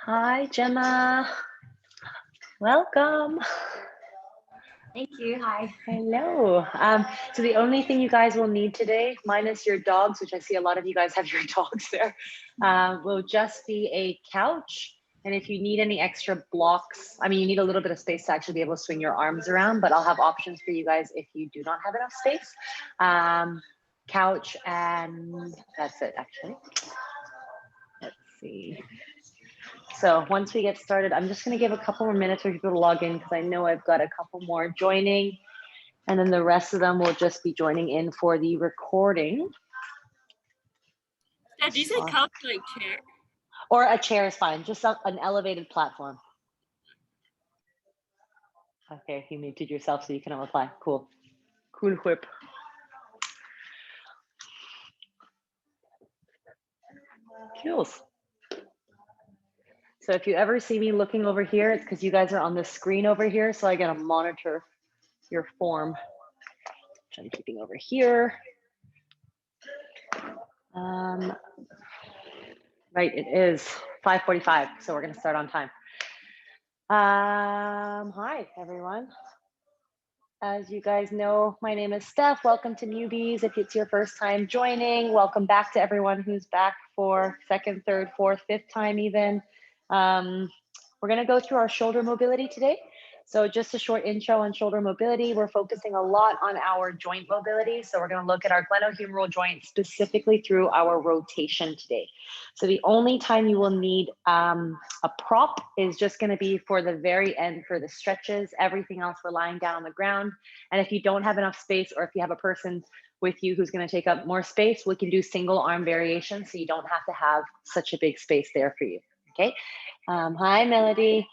Hi, Gemma. Welcome. Thank you. Hi. Hello. So the only thing you guys will need today, minus your dogs, which I see a lot of you guys have your dogs there, will just be a couch. And if you need any extra blocks, I mean, you need a little bit of space to actually be able to swing your arms around, but I'll have options for you guys if you do not have enough space. Couch, and that's it, actually. Let's see. So once we get started, I'm just going to give a couple more minutes for people to log in because I know I've got a couple more joining, and then the rest of them will just be joining in for the recording. Did you say couch like chair? Or a chair is fine, just an elevated platform. Okay, you muted yourself so you can reply. Cool. Cool whip. Kills. So if you ever see me looking over here, it's because you guys are on the screen over here, so I get to monitor your form, which I'm keeping over here. Right, it is 5:45, so we're going to start on time. Hi, everyone. As you guys know, my name is Steph. Welcome to Newbies. If it's your first time joining, welcome back to everyone who's back for second, third, fourth, fifth time even. We're going to go through our shoulder mobility today. So just a short intro on shoulder mobility. We're focusing a lot on our joint mobility. So we're going to look at our glenohumeral joint specifically through our rotation today. So the only time you will need a prop is just going to be for the very end for the stretches. Everything else we're lying down on the ground. And if you don't have enough space, or if you have a person with you who's going to take up more space, we can do single arm variations so you don't have to have such a big space there for you. Okay. Hi, Melody.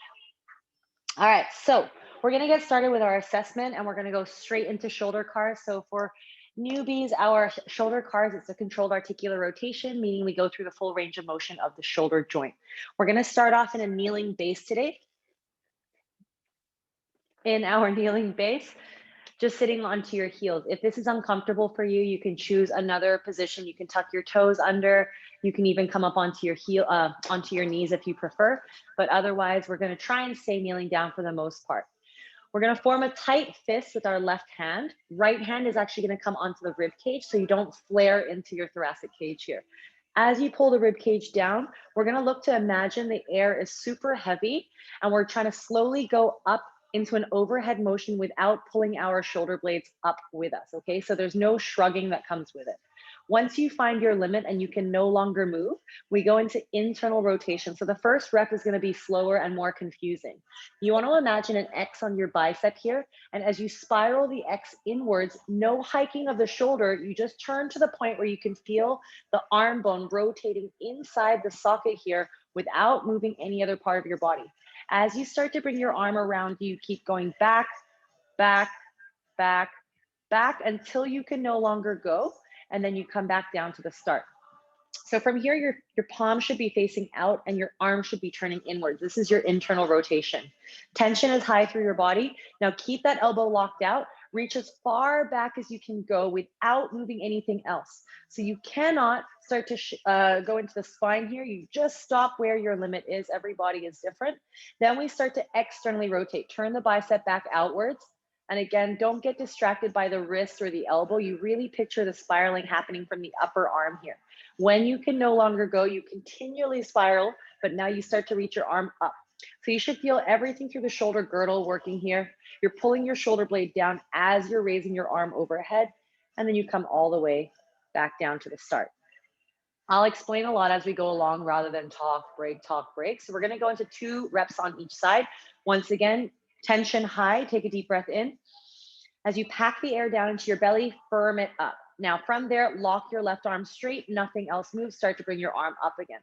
All right, so we're going to get started with our assessment, and we're going to go straight into shoulder cars. So for newbies, our shoulder cars, it's a controlled articular rotation, meaning we go through the full range of motion of the shoulder joint. We're going to start off in a kneeling base today. In our kneeling base, just sitting onto your heels. If this is uncomfortable for you, you can choose another position. You can tuck your toes under. You can even come up onto your heel, onto your knees if you prefer. But otherwise, we're going to try and stay kneeling down for the most part. We're going to form a tight fist with our left hand. Right hand is actually going to come onto the rib cage, so you don't flare into your thoracic cage here. As you pull the rib cage down, we're going to look to imagine the air is super heavy, and we're trying to slowly go up into an overhead motion without pulling our shoulder blades up with us, okay? So there's no shrugging that comes with it. Once you find your limit and you can no longer move, we go into internal rotation. So the first rep is going to be slower and more confusing. You want to imagine an X on your bicep here, and as you spiral the X inwards, no hiking of the shoulder, you just turn to the point where you can feel the arm bone rotating inside the socket here without moving any other part of your body. As you start to bring your arm around, you keep going back, back, back, back until you can no longer go, and then you come back down to the start. So from here, your palm should be facing out and your arm should be turning inwards. This is your internal rotation. Tension is high through your body. Now keep that elbow locked out. Reach as far back as you can go without moving anything else. So you cannot start to go into the spine here. You just stop where your limit is. Every body is different. Then we start to externally rotate. Turn the bicep back outwards. And again, don't get distracted by the wrist or the elbow. You really picture the spiraling happening from the upper arm here. When you can no longer go, you continually spiral, but now you start to reach your arm up. So you should feel everything through the shoulder girdle working here. You're pulling your shoulder blade down as you're raising your arm overhead, and then you come all the way back down to the start. I'll explain a lot as we go along rather than talk, break. So we're gonna go into 2 reps on each side. Once again, tension high, take a deep breath in. As you pack the air down into your belly, firm it up. Now from there, lock your left arm straight, nothing else moves, start to bring your arm up again.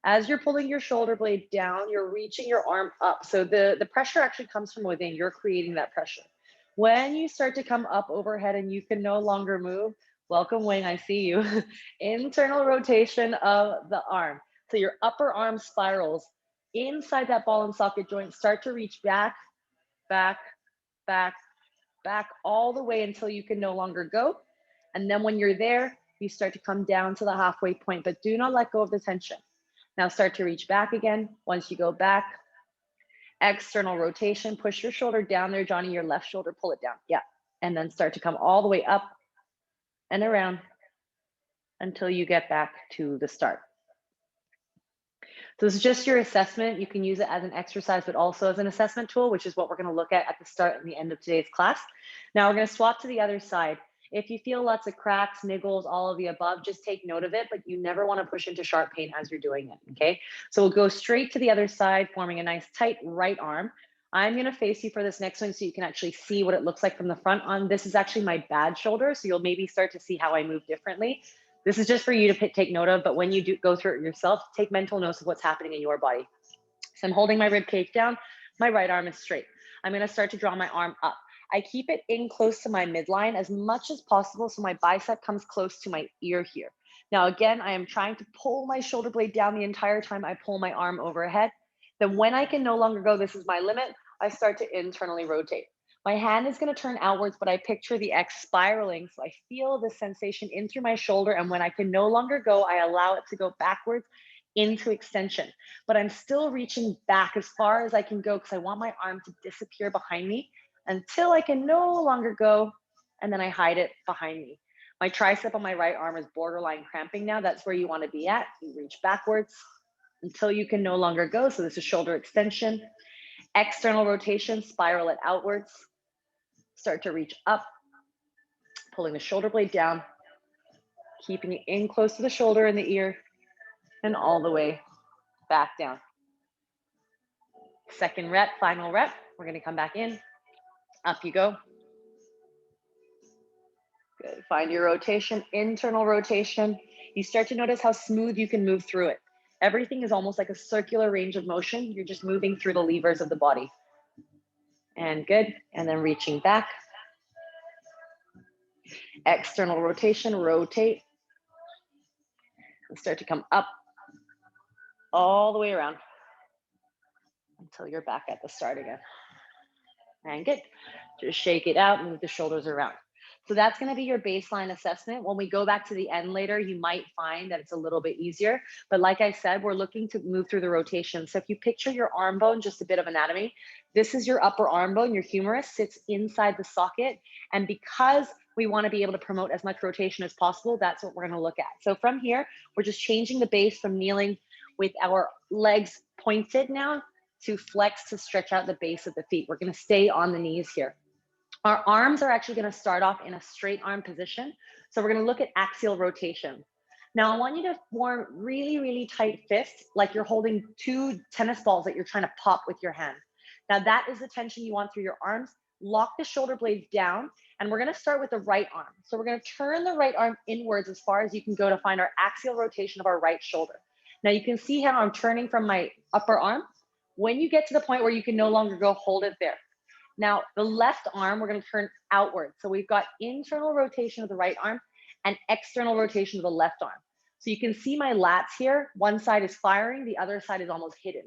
As you're pulling your shoulder blade down, you're reaching your arm up. So the pressure actually comes from within, you're creating that pressure. When you start to come up overhead and you can no longer move, welcome Wayne, I see you. Internal rotation of the arm. So your upper arm spirals inside that ball and socket joint, start to reach back, back, back, back all the way until you can no longer go. And then when you're there, you start to come down to the halfway point, but do not let go of the tension. Now start to reach back again. Once you go back, external rotation, push your shoulder down there, Johnny, your left shoulder, pull it down. Yeah. And then start to come all the way up and around until you get back to the start. So this is just your assessment. You can use it as an exercise, but also as an assessment tool, which is what we're going to look at the start and the end of today's class. Now we're going to swap to the other side. If you feel lots of cracks, niggles, all of the above, just take note of it, but you never want to push into sharp pain as you're doing it, okay? So we'll go straight to the other side, forming a nice tight right arm. I'm going to face you for this next one so you can actually see what it looks like from the front on. This is actually my bad shoulder, so you'll maybe start to see how I move differently. This is just for you to take note of, but when you do go through it yourself, take mental notes of what's happening in your body. So I'm holding my rib cage down, my right arm is straight. I'm going to start to draw my arm up. I keep it in close to my midline as much as possible so my bicep comes close to my ear here. Now again, I am trying to pull my shoulder blade down the entire time I pull my arm overhead. Then when I can no longer go, this is my limit, I start to internally rotate. My hand is going to turn outwards, but I picture the X spiraling. So I feel the sensation in through my shoulder. And when I can no longer go, I allow it to go backwards into extension. But I'm still reaching back as far as I can go because I want my arm to disappear behind me until I can no longer go. And then I hide it behind me. My tricep on my right arm is borderline cramping now. That's where you want to be at. You reach backwards until you can no longer go. So this is shoulder extension. External rotation, spiral it outwards. Start to reach up, pulling the shoulder blade down, keeping it in close to the shoulder and the ear, and all the way back down. Second rep, final rep. We're going to come back in. Up you go. Good. Find your rotation, internal rotation. You start to notice how smooth you can move through it. Everything is almost like a circular range of motion. You're just moving through the levers of the body. And good. And then reaching back. External rotation, rotate. And start to come up all the way around until you're back at the start again. And good. Just shake it out, move the shoulders around. So that's going to be your baseline assessment. When we go back to the end later, you might find that it's a little bit easier. But like I said, we're looking to move through the rotation. So if you picture your arm bone, just a bit of anatomy, this is your upper arm bone. Your humerus sits inside the socket. And because we want to be able to promote as much rotation as possible, that's what we're going to look at. So from here, we're just changing the base from kneeling with our legs pointed now to flex to stretch out the base of the feet. We're going to stay on the knees here. Our arms are actually going to start off in a straight arm position. So we're going to look at axial rotation. Now I want you to form really, really tight fists, like you're holding two tennis balls that you're trying to pop with your hand. Now that is the tension you want through your arms. Lock the shoulder blades down, and we're going to start with the right arm. So we're going to turn the right arm inwards as far as you can go to find our axial rotation of our right shoulder. Now you can see how I'm turning from my upper arm. When you get to the point where you can no longer go, hold it there. Now, the left arm, we're going to turn outward. So we've got internal rotation of the right arm and external rotation of the left arm. So you can see my lats here. One side is firing, the other side is almost hidden.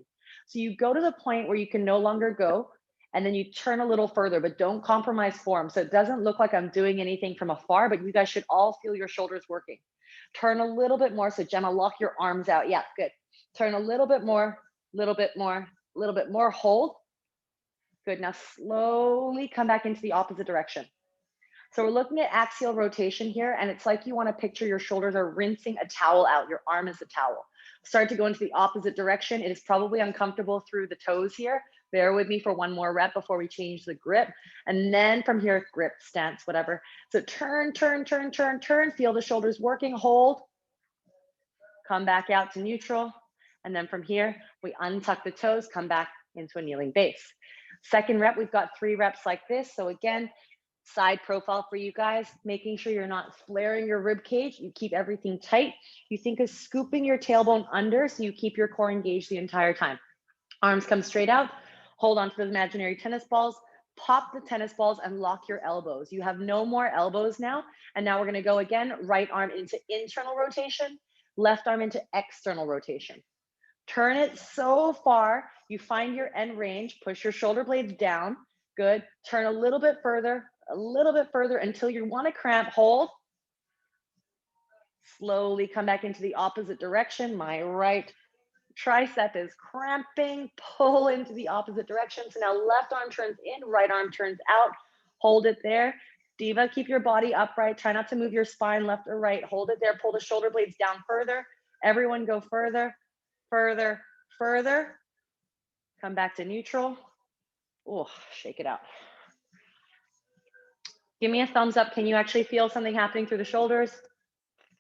So you go to the point where you can no longer go, and then you turn a little further, but don't compromise form. So it doesn't look like I'm doing anything from afar, but you guys should all feel your shoulders working. Turn a little bit more. So Gemma, lock your arms out. Yeah, good. Turn a little bit more, little bit more, little bit more. Hold. Good. Now slowly come back into the opposite direction. So we're looking at axial rotation here, and it's like you want to picture your shoulders are rinsing a towel out. Your arm is a towel. Start to go into the opposite direction. It is probably uncomfortable through the toes here. Bear with me for one more rep before we change the grip. And then from here, grip, stance, whatever. So turn, turn, turn, turn, turn. Feel the shoulders working. Hold. Come back out to neutral. And then from here, we untuck the toes, come back into a kneeling base. Second rep, we've got 3 reps like this. So again, side profile for you guys, making sure you're not flaring your rib cage. You keep everything tight. You think of scooping your tailbone under so you keep your core engaged the entire time. Arms come straight out. Hold on to those imaginary tennis balls. Pop the tennis balls and lock your elbows. You have no more elbows now. And now we're going to go again, right arm into internal rotation, left arm into external rotation. Turn it so far, you find your end range, push your shoulder blades down. Good. Turn a little bit further until you want to cramp. Hold. Slowly come back into the opposite direction, my right, tricep is cramping, pull into the opposite direction. So now left arm turns in, right arm turns out. Hold it there. Diva, keep your body upright. Try not to move your spine left or right. Hold it there. Pull the shoulder blades down further. Everyone go further, further, further. Come back to neutral. Oh, shake it out. Give me a thumbs up. Can you actually feel something happening through the shoulders?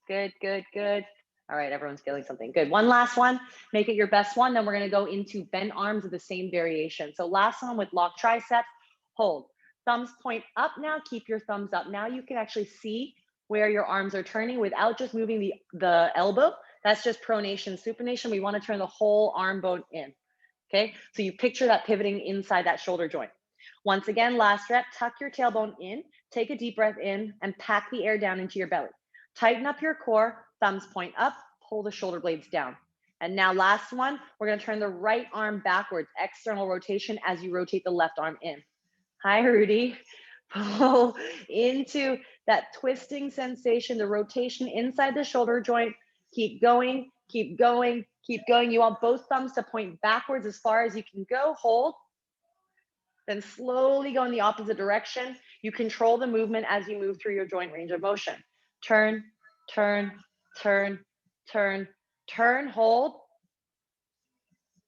Good, good, good. All right, everyone's feeling something. Good. One last one. Make it your best one. Then we're going to go into bent arms of the same variation. So last one with lock triceps. Hold. Thumbs point up now. Keep your thumbs up. Now you can actually see where your arms are turning without just moving the elbow. That's just pronation, supination. We want to turn the whole arm bone in. Okay, so you picture that pivoting inside that shoulder joint. Once again, last rep, tuck your tailbone in, take a deep breath in, and pack the air down into your belly. Tighten up your core, thumbs point up, pull the shoulder blades down. And now last one, we're gonna turn the right arm backwards, external rotation as you rotate the left arm in. Hi, Rudy. Pull into that twisting sensation, the rotation inside the shoulder joint. Keep going, keep going, keep going. You want both thumbs to point backwards as far as you can go. Hold. Then slowly go in the opposite direction. You control the movement as you move through your joint range of motion. Turn, turn, turn, turn, turn, hold.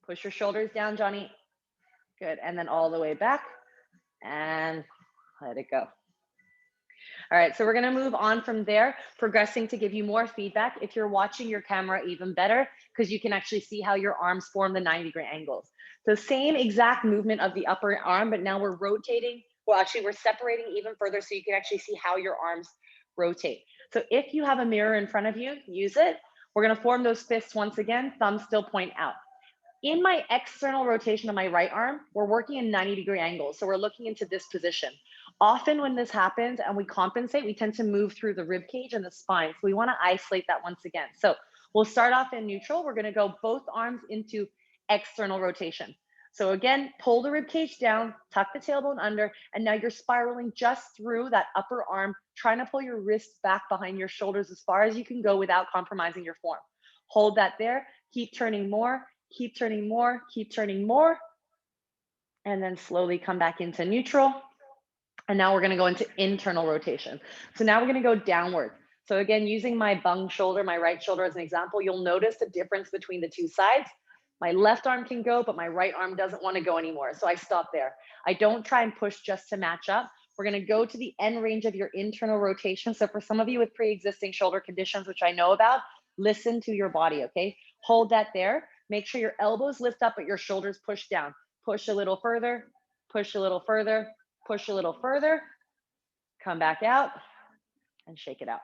Push your shoulders down, Johnny. Good. And then all the way back and let it go. All right, so we're gonna move on from there, progressing to give you more feedback. If you're watching your camera, even better, because you can actually see how your arms form the 90-degree angles. So same exact movement of the upper arm, but now we're rotating. Well, actually we're separating even further so you can actually see how your arms rotate. So if you have a mirror in front of you, use it. We're gonna form those fists once again, thumbs still point out. In my external rotation of my right arm, we're working in 90-degree angles. So we're looking into this position. Often when this happens and we compensate, we tend to move through the rib cage and the spine. So we want to isolate that once again. So we'll start off in neutral. We're going to go both arms into external rotation. So again, pull the rib cage down, tuck the tailbone under, and now you're spiraling just through that upper arm, trying to pull your wrists back behind your shoulders as far as you can go without compromising your form. Hold that there. Keep turning more. Keep turning more, keep turning more, and then slowly come back into neutral. And now we're gonna go into internal rotation. So now we're gonna go downward. So again, using my bung shoulder, my right shoulder as an example, you'll notice the difference between the two sides. My left arm can go, but my right arm doesn't wanna go anymore. So I stop there. I don't try and push just to match up. We're gonna go to the end range of your internal rotation. So for some of you with pre-existing shoulder conditions, which I know about, listen to your body, okay? Hold that there. Make sure your elbows lift up, but your shoulders push down. Push a little further, push a little further, push a little further. Come back out and shake it out.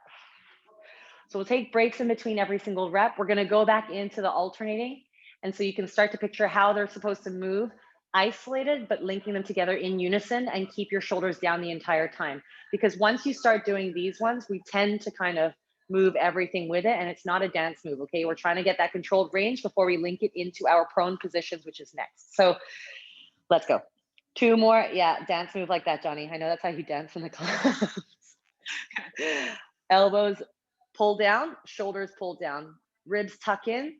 So we'll take breaks in between every single rep. We're gonna go back into the alternating. And so you can start to picture how they're supposed to move, isolated, but linking them together in unison, and keep your shoulders down the entire time. Because once you start doing these ones, we tend to kind of move everything with it, and it's not a dance move, okay? We're trying to get that controlled range before we link it into our prone positions, which is next. So let's go. Two more. Yeah, dance move like that, Johnny. I know that's how you dance in the class. Elbows pull down, shoulders pull down, ribs tuck in,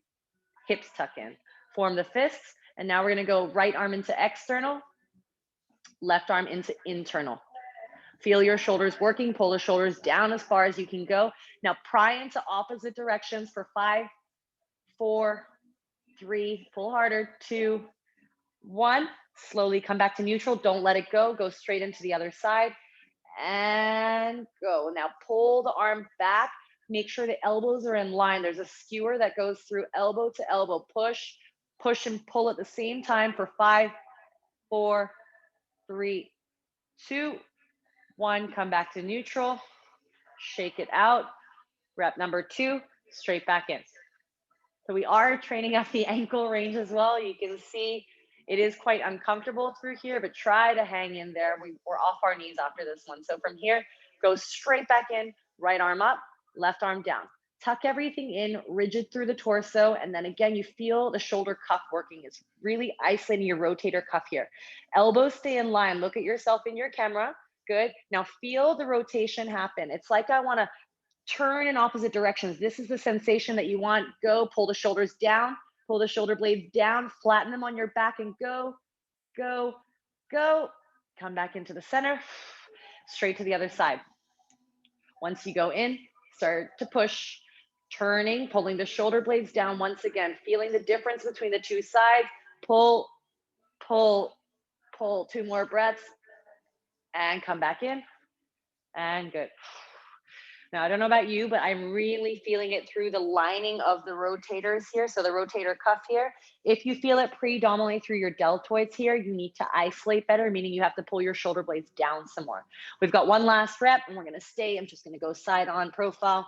hips tuck in. Form the fists, and now we're gonna go right arm into external, left arm into internal. Feel your shoulders working, pull the shoulders down as far as you can go. Now pry into opposite directions for 5, 4, 3, pull harder, 2, 1. Slowly come back to neutral. Don't let it go. Go straight into the other side and go. Now pull the arm back. Make sure the elbows are in line. There's a skewer that goes through elbow to elbow. Push, push and pull at the same time for 5, 4, 3, 2, 1. Come back to neutral. Shake it out. Rep number 2, straight back in. So we are training up the ankle range as well. You can see it is quite uncomfortable through here, but try to hang in there. We're off our knees after this one. So from here, go straight back in, right arm up, left arm down. Tuck everything in, rigid through the torso. And then again, you feel the shoulder cuff working. It's really isolating your rotator cuff here. Elbows stay in line. Look at yourself in your camera. Good. Now feel the rotation happen. It's like I want to turn in opposite directions. This is the sensation that you want. Go, pull the shoulders down, Pull the shoulder blades down, flatten them on your back and go, go, go. Come back into the center, straight to the other side. Once you go in, start to push, turning, pulling the shoulder blades down once again, feeling the difference between the two sides. Pull, pull, pull. 2 more breaths and come back in and good. Now, I don't know about you, but I'm really feeling it through the lining of the rotators here. So the rotator cuff here. If you feel it predominantly through your deltoids here, you need to isolate better, meaning you have to pull your shoulder blades down some more. We've got one last rep and we're going to stay. I'm just going to go side on profile.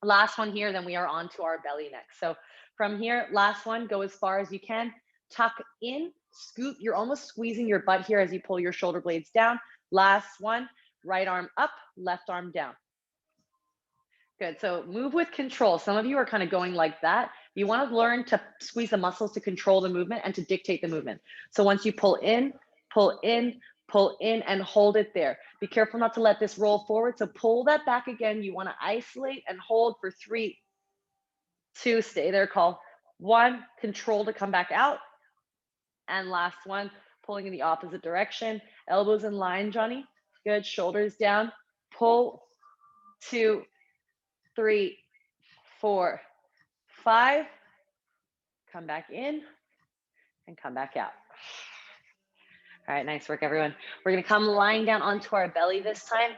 Last one here, then we are on to our belly next. So from here, last one, go as far as you can. Tuck in, scoop. You're almost squeezing your butt here as you pull your shoulder blades down. Last one, right arm up, left arm down. Good. So move with control. Some of you are kind of going like that. You want to learn to squeeze the muscles to control the movement and to dictate the movement. So once you pull in, and hold it there. Be careful not to let this roll forward. So pull that back again. You want to isolate and hold for 3, 2, stay there, call 1, control to come back out. And last one, pulling in the opposite direction. Elbows in line, Johnny. Good. Shoulders down. Pull, 2, 3, 4, 5, come back in and come back out. All right, nice work, everyone. We're gonna come lying down onto our belly this time.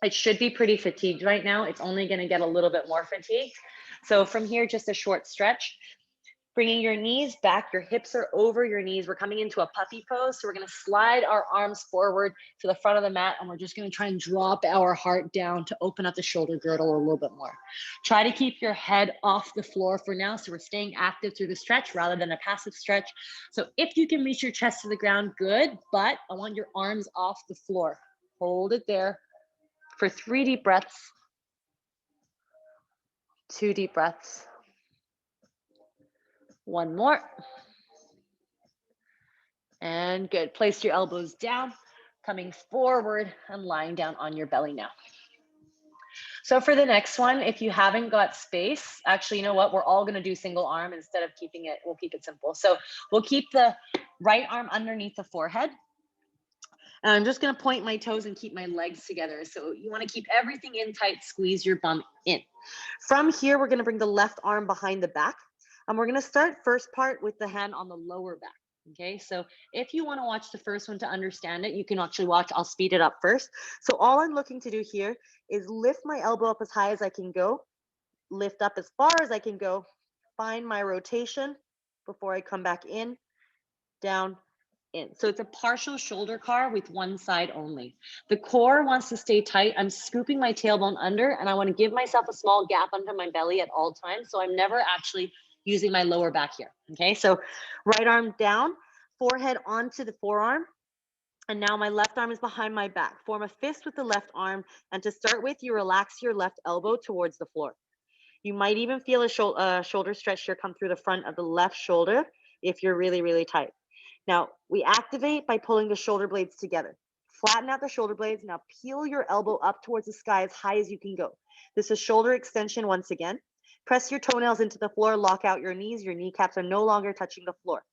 It should be pretty fatigued right now. It's only gonna get a little bit more fatigued. So from here, just a short stretch. Bringing your knees back, your hips are over your knees. We're coming into a puppy pose. So we're gonna slide our arms forward to the front of the mat and we're just gonna try and drop our heart down to open up the shoulder girdle a little bit more. Try to keep your head off the floor for now. So we're staying active through the stretch rather than a passive stretch. So if you can reach your chest to the ground, good, but I want your arms off the floor. Hold it there for 3 deep breaths, 2 deep breaths. 1 more. And good. Place your elbows down, coming forward and lying down on your belly now. So for the next one, if you haven't got space, actually, you know what? We're all going to do single arm instead of keeping it. We'll keep it simple. So we'll keep the right arm underneath the forehead. And I'm just going to point my toes and keep my legs together. So you want to keep everything in tight, squeeze your bum in. From here, we're going to bring the left arm behind the back. And we're going to start first part with the hand on the lower back. Okay, so if you want to watch the first one to understand it, you can actually watch. I'll speed it up first. So all I'm looking to do here is lift my elbow up as high as I can go, lift up as far as I can go, find my rotation before I come back in, down, in. So it's a partial shoulder car with one side only. The core wants to stay tight. I'm scooping my tailbone under and I want to give myself a small gap under my belly at all times. So I'm never actually using my lower back here. Okay, so right arm down, forehead onto the forearm. And now my left arm is behind my back. Form a fist with the left arm. And to start with, you relax your left elbow towards the floor. You might even feel a shoulder stretch here come through the front of the left shoulder if you're really, really tight. Now, we activate by pulling the shoulder blades together. Flatten out the shoulder blades. Now, peel your elbow up towards the sky as high as you can go. This is shoulder extension once again. Press your toenails into the floor. Lock out your knees. Your kneecaps are no longer touching the floor.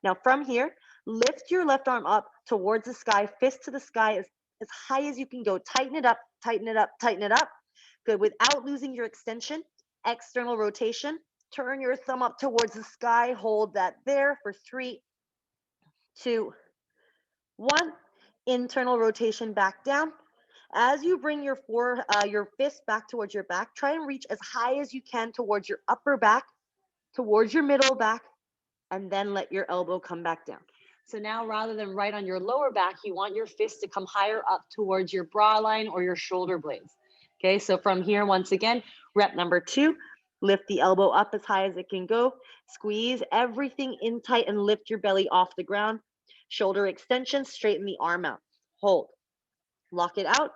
Now, from here, lift your left arm up towards the sky. Fist to the sky as high as you can go. Tighten it up, tighten it up, tighten it up. Good. Without losing your extension, external rotation. Turn your thumb up towards the sky. Hold that there for 3, 2, 1. Internal rotation back down. As you bring your fist back towards your back, try and reach as high as you can towards your upper back, towards your middle back, and then let your elbow come back down. So now rather than right on your lower back, you want your fist to come higher up towards your bra line or your shoulder blades. Okay, so from here, once again, rep number 2, lift the elbow up as high as it can go, squeeze everything in tight and lift your belly off the ground. Shoulder extension, straighten the arm out. Hold, lock it out.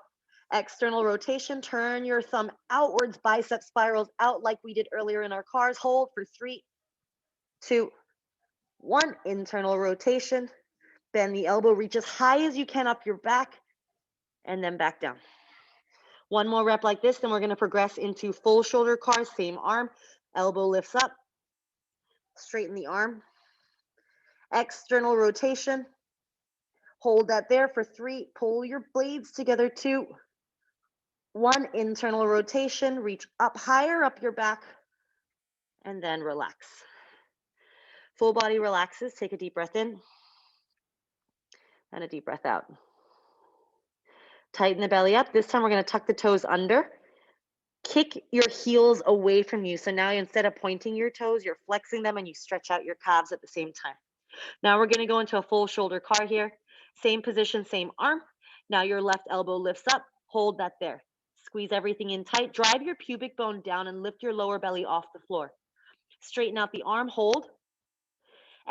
External rotation, turn your thumb outwards, bicep spirals out like we did earlier in our cars. Hold for 3, 2, 1. Internal rotation. Bend the elbow, reach as high as you can up your back, and then back down. One more rep like this, then we're going to progress into full shoulder cars, same arm. Elbow lifts up, Straighten the arm. External rotation. Hold that there for 3. Pull your blades together, 2. 1, internal rotation. Reach up higher up your back. And then relax. Full body relaxes. Take a deep breath in. And a deep breath out. Tighten the belly up. This time we're going to tuck the toes under. Kick your heels away from you. So now instead of pointing your toes, you're flexing them and you stretch out your calves at the same time. Now we're going to go into a full shoulder car here. Same position, same arm. Now your left elbow lifts up. Hold that there. Squeeze everything in tight. Drive your pubic bone down and lift your lower belly off the floor. Straighten out the arm. Hold.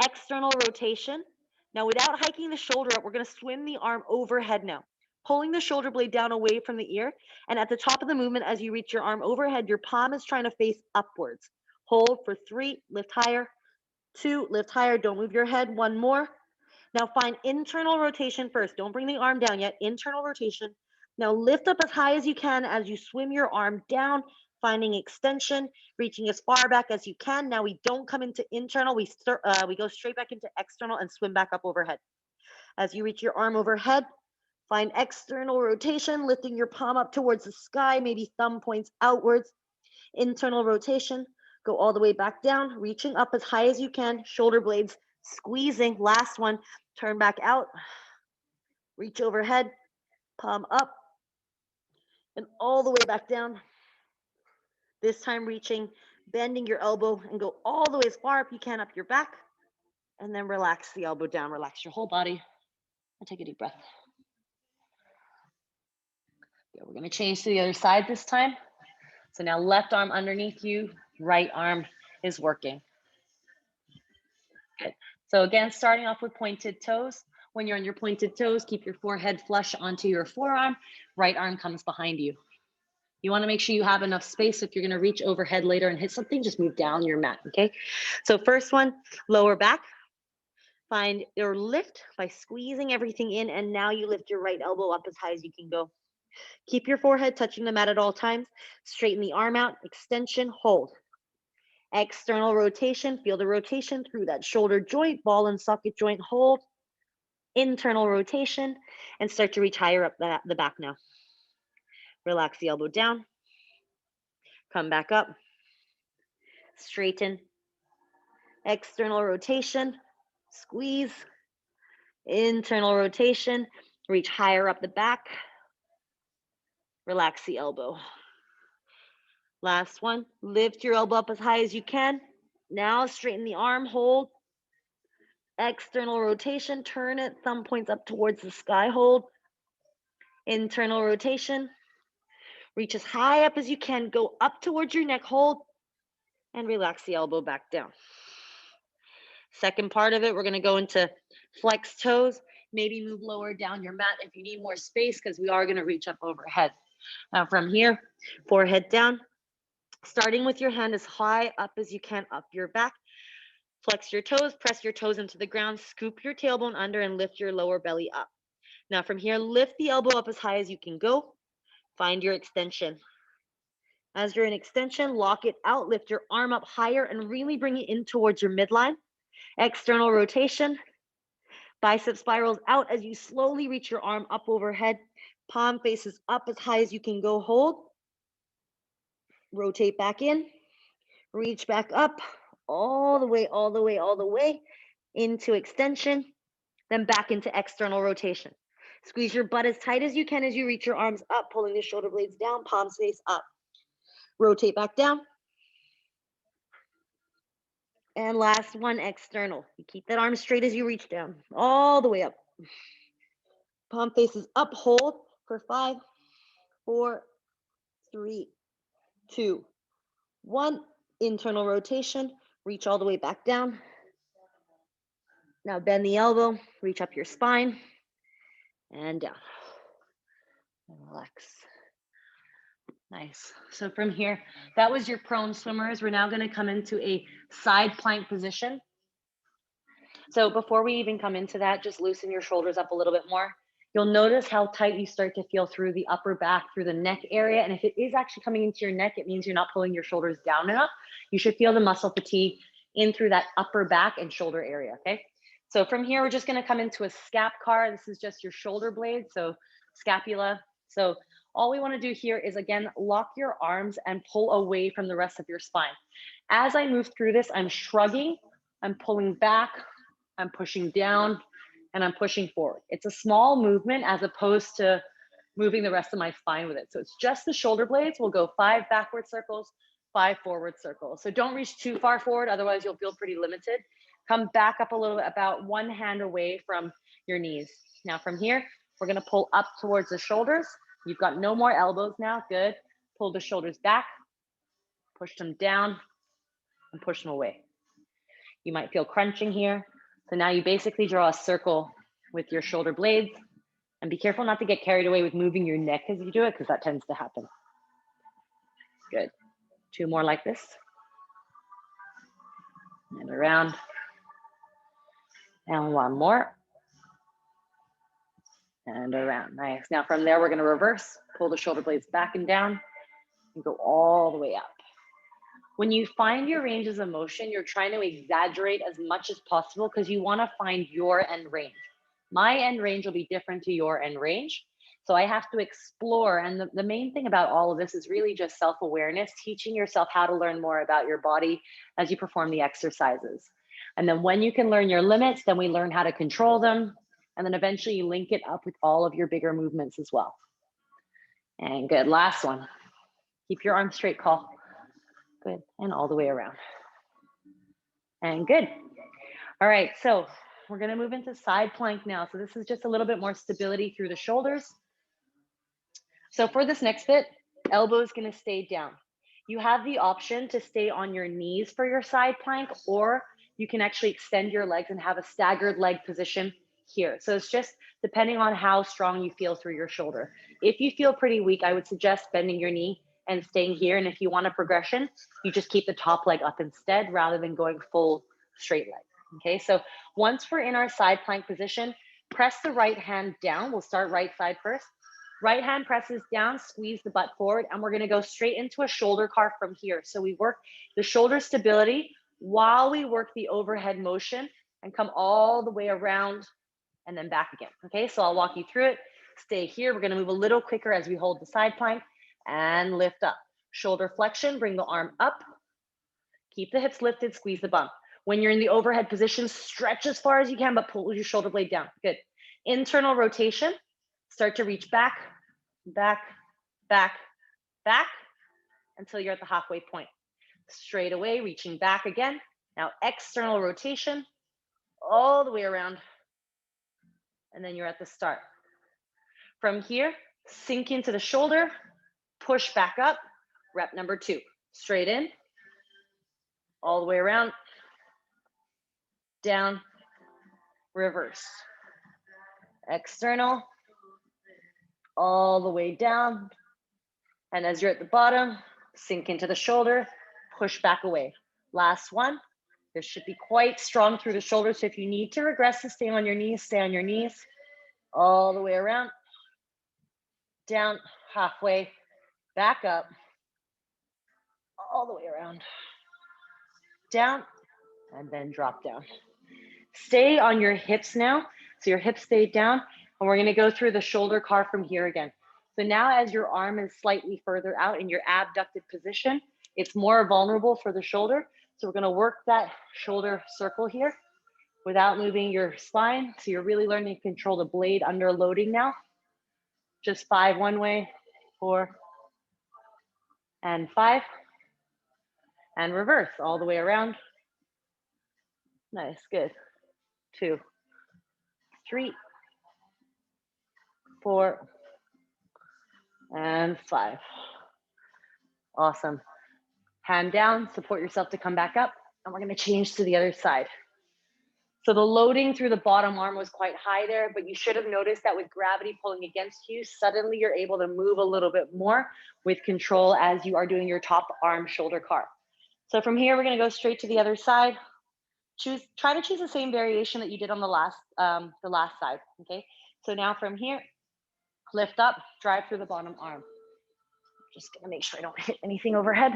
External rotation. Now without hiking the shoulder up, we're going to swim the arm overhead now. Pulling the shoulder blade down away from the ear. And at the top of the movement, as you reach your arm overhead, your palm is trying to face upwards. Hold for 3, lift higher. 2, lift higher. Don't move your head. 1 more. Now find internal rotation first. Don't bring the arm down yet. Internal rotation. Now lift up as high as you can as you swim your arm down, finding extension, reaching as far back as you can. Now we don't come into internal. We go straight back into external and swim back up overhead. As you reach your arm overhead, find external rotation, lifting your palm up towards the sky, maybe thumb points outwards. Internal rotation, go all the way back down, reaching up as high as you can, shoulder blades squeezing. Last one, turn back out, reach overhead, palm up, and all the way back down. This time reaching, bending your elbow, and go all the way as far up you can up your back, and then relax the elbow down, relax your whole body, and take a deep breath. Yeah, we're going to change to the other side this time. So now left arm underneath you, right arm is working. Good. So again, starting off with pointed toes. When you're on your pointed toes, keep your forehead flush onto your forearm. Right arm comes behind you. You want to make sure you have enough space. If you're going to reach overhead later and hit something, just move down your mat, okay? So first one, lower back. Find your lift by squeezing everything in, and now you lift your right elbow up as high as you can go. Keep your forehead touching the mat at all times. Straighten the arm out, extension, hold. External rotation, feel the rotation through that shoulder joint, ball and socket joint, hold. Internal rotation, and start to reach higher up the back now. Relax the elbow down. Come back up. Straighten. External rotation, squeeze. Internal rotation, reach higher up the back. Relax the elbow. Last one, lift your elbow up as high as you can. Now straighten the arm, hold. External rotation, turn it, thumb points up towards the sky, hold. Internal rotation, reach as high up as you can, go up towards your neck, hold, and relax the elbow back down. Second part of it, we're gonna go into flex toes, maybe move lower down your mat if you need more space, because we are gonna reach up overhead. Now from here, forehead down, starting with your hand as high up as you can up your back. Flex your toes, press your toes into the ground, scoop your tailbone under and lift your lower belly up. Now from here, lift the elbow up as high as you can go. Find your extension. As you're in extension, lock it out, lift your arm up higher and really bring it in towards your midline. External rotation. Bicep spirals out as you slowly reach your arm up overhead. Palm faces up as high as you can go, hold. Rotate back in, reach back up, all the way, all the way, all the way into extension, then back into external rotation. Squeeze your butt as tight as you can as you reach your arms up, pulling the shoulder blades down, palms face up. Rotate back down. And last one, external. You keep that arm straight as you reach down, all the way up. Palm faces up, hold for 5, 4, 3, 2, 1. Internal rotation, reach all the way back down. Now bend the elbow, reach up your spine, and down. And relax. Nice. So from here, that was your prone swimmers. We're now going to come into a side plank position. So before we even come into that, just loosen your shoulders up a little bit more. You'll notice how tight you start to feel through the upper back, through the neck area. And if it is actually coming into your neck, it means you're not pulling your shoulders down enough. You should feel the muscle fatigue. in through that upper back and shoulder area, okay? So from here, we're just gonna come into a scap car. This is just your shoulder blade, so scapula. So all we wanna do here is, again, lock your arms and pull away from the rest of your spine. As I move through this, I'm shrugging, I'm pulling back, I'm pushing down, and I'm pushing forward. It's a small movement as opposed to moving the rest of my spine with it. So it's just the shoulder blades. We'll go 5 backward circles, 5 forward circles. So don't reach too far forward, otherwise you'll feel pretty limited. Come back up a little bit, about 1 hand away from your knees. Now from here, we're gonna pull up towards the shoulders. You've got no more elbows now, good. Pull the shoulders back, push them down, and push them away. You might feel crunching here. So now you basically draw a circle with your shoulder blades, and be careful not to get carried away with moving your neck as you do it, because that tends to happen. Good. 2 more like this. And around. And 1 more. And around. Nice. Now from there, we're going to reverse. Pull the shoulder blades back and down and go all the way up. When you find your ranges of motion, you're trying to exaggerate as much as possible because you want to find your end range. My end range will be different to your end range. So I have to explore. And the main thing about all of this is really just self-awareness, teaching yourself how to learn more about your body as you perform the exercises. And then when you can learn your limits, then we learn how to control them. And then eventually you link it up with all of your bigger movements as well. And good, last one. Keep your arms straight, call. Good, and all the way around. And good. All right, so we're gonna move into side plank now. So this is just a little bit more stability through the shoulders. So for this next bit, elbow is gonna stay down. You have the option to stay on your knees for your side plank, or you can actually extend your legs and have a staggered leg position here. So it's just depending on how strong you feel through your shoulder. If you feel pretty weak, I would suggest bending your knee and staying here. And if you want a progression, you just keep the top leg up instead rather than going full straight leg. Okay, so once we're in our side plank position, press the right hand down. We'll start right side first. Right hand presses down, squeeze the butt forward, and we're gonna go straight into a shoulder car from here. So we work the shoulder stability while we work the overhead motion and come all the way around and then back again. Okay, so I'll walk you through it. Stay here. We're gonna move a little quicker as we hold the side plank and lift up. Shoulder flexion, bring the arm up. Keep the hips lifted, squeeze the bum. When you're in the overhead position, stretch as far as you can, but pull your shoulder blade down. Good. Internal rotation. Start to reach back, back, back, back, until you're at the halfway point. Straight away, reaching back again. Now external rotation, all the way around, and then you're at the start. From here, sink into the shoulder, push back up, rep number 2. Straight in, all the way around, down, reverse. External, all the way down. And as you're at the bottom, sink into the shoulder, push back away. Last one. This should be quite strong through the shoulders. So if you need to regress to stay on your knees, stay on your knees. All the way around, down, halfway, back up, all the way around, down, and then drop down. Stay on your hips now. So your hips stay down, and we're gonna go through the shoulder car from here again. So now as your arm is slightly further out in your abducted position, it's more vulnerable for the shoulder. So we're gonna work that shoulder circle here without moving your spine. So you're really learning to control the blade under loading now. Just 5 one way, 4, and 5, and reverse all the way around. Nice, good. 2, 3, 4, and 5. Awesome. Hand down, support yourself to come back up, and we're gonna change to the other side. So the loading through the bottom arm was quite high there, but you should have noticed that with gravity pulling against you, suddenly you're able to move a little bit more with control as you are doing your top arm shoulder car. So from here, we're gonna go straight to the other side. Try to choose the same variation that you did on the last side, okay? So now from here, lift up, drive through the bottom arm. Just gonna make sure I don't hit anything overhead.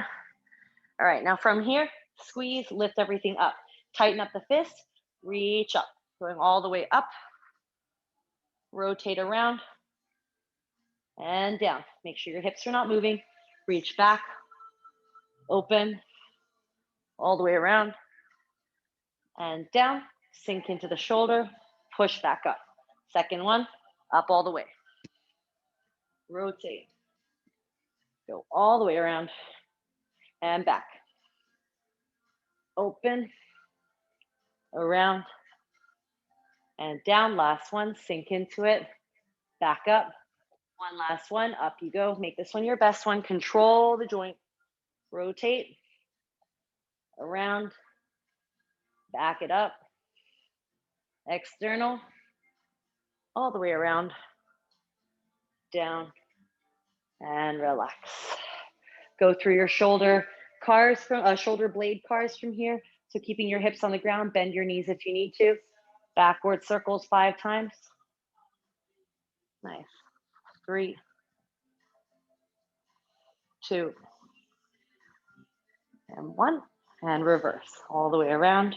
All right, now from here, squeeze, lift everything up. Tighten up the fist, reach up, going all the way up. Rotate around and down. Make sure your hips are not moving. Reach back, open, all the way around and down. Sink into the shoulder, push back up. Second one, up all the way. Rotate. Go all the way around and back. Open, around, and down. Last one, sink into it. Back up. One last one, up you go. Make this one your best one. Control the joint. Rotate, around, back it up. External, all the way around, down, and relax. Go through your shoulder blade cars from here. So keeping your hips on the ground, bend your knees if you need to. Backward circles 5 times. Nice. 3, 2, and 1. And reverse all the way around.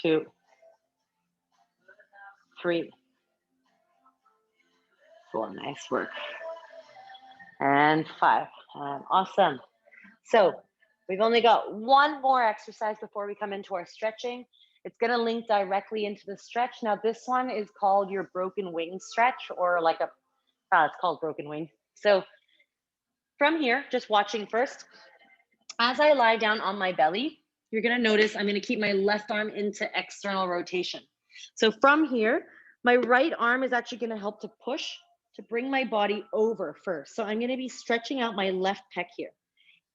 2, 3, 4. Nice work. And 5. And awesome. So we've only got one more exercise before we come into our stretching. It's going to link directly into the stretch. Now, this one is called your broken wing stretch, or like it's called broken wing. So from here, just watching first, as I lie down on my belly, you're going to notice I'm going to keep my left arm into external rotation. So from here, my right arm is actually going to help to push to bring my body over first. So I'm going to be stretching out my left pec here.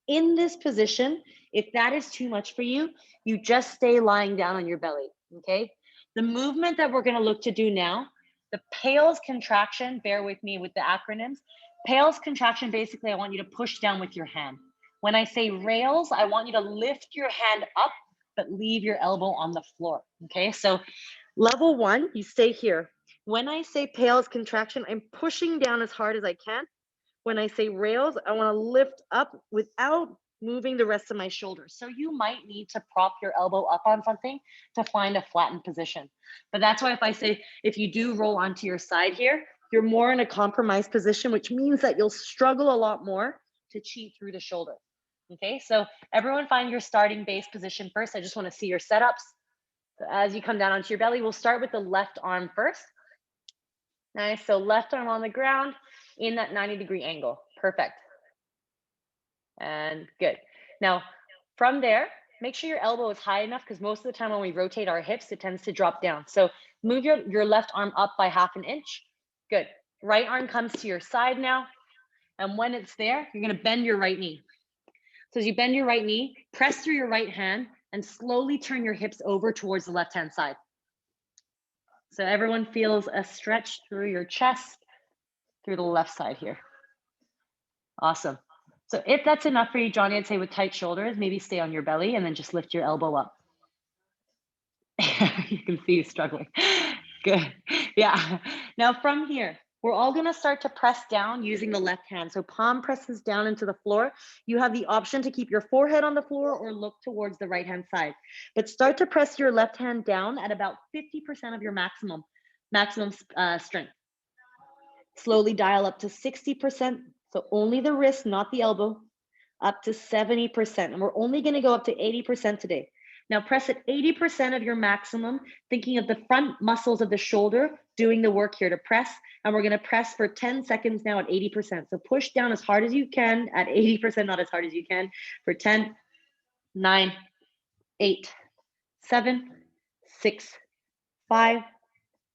In this position, if that is too much for you, you just stay lying down on your belly, okay? The movement that we're going to look to do now, the PALS contraction, bear with me with the acronyms. PALS contraction, basically, I want you to push down with your hand. When I say rails, I want you to lift your hand up, but leave your elbow on the floor, okay? So level 1, you stay here. When I say PALS contraction, I'm pushing down as hard as I can. When I say rails, I want to lift up without moving the rest of my shoulders. So you might need to prop your elbow up on something to find a flattened position. But that's why if I say, if you do roll onto your side here, you're more in a compromised position, which means that you'll struggle a lot more to cheat through the shoulder. Okay, so everyone find your starting base position first. I just want to see your setups. So as you come down onto your belly, we'll start with the left arm first. Nice, so left arm on the ground in that 90-degree angle. Perfect. And good. Now, from there, make sure your elbow is high enough, because most of the time when we rotate our hips, it tends to drop down. So move your left arm up by 1/2 inch. Good. Right arm comes to your side now. And when it's there, you're going to bend your right knee. So as you bend your right knee, press through your right hand and slowly turn your hips over towards the left-hand side. So everyone feels a stretch through your chest, through the left side here. Awesome. So if that's enough for you, Johnny, I'd say with tight shoulders, maybe stay on your belly and then just lift your elbow up. You can see you struggling. Good. Yeah. Now from here, we're all going to start to press down using the left hand. So palm presses down into the floor. You have the option to keep your forehead on the floor or look towards the right-hand side. But start to press your left hand down at about 50% of your maximum strength. Slowly dial up to 60%. So only the wrist, not the elbow, up to 70%. And we're only going to go up to 80% today. Now press at 80% of your maximum, thinking of the front muscles of the shoulder doing the work here to press. And we're going to press for 10 seconds now at 80%. So push down as hard as you can at 80%, not as hard as you can, for 10, 9, 8, 7, 6, 5,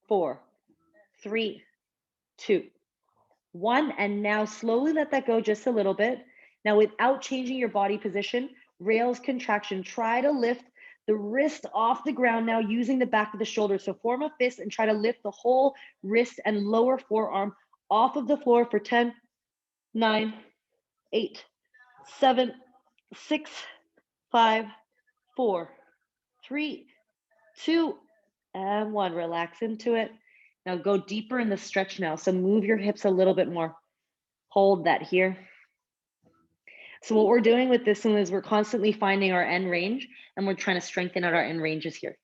4, 3, 2, 1. And now slowly let that go just a little bit. Now without changing your body position, rails contraction, try to lift the wrist off the ground now using the back of the shoulder. So form a fist and try to lift the whole wrist and lower forearm off of the floor for 10, 9, 8, 7, 6, 5, 4, 3, 2, and 1. Relax into it. Now go deeper in the stretch now. So move your hips a little bit more. Hold that here. So what we're doing with this one is we're constantly finding our end range and we're trying to strengthen out our end ranges here.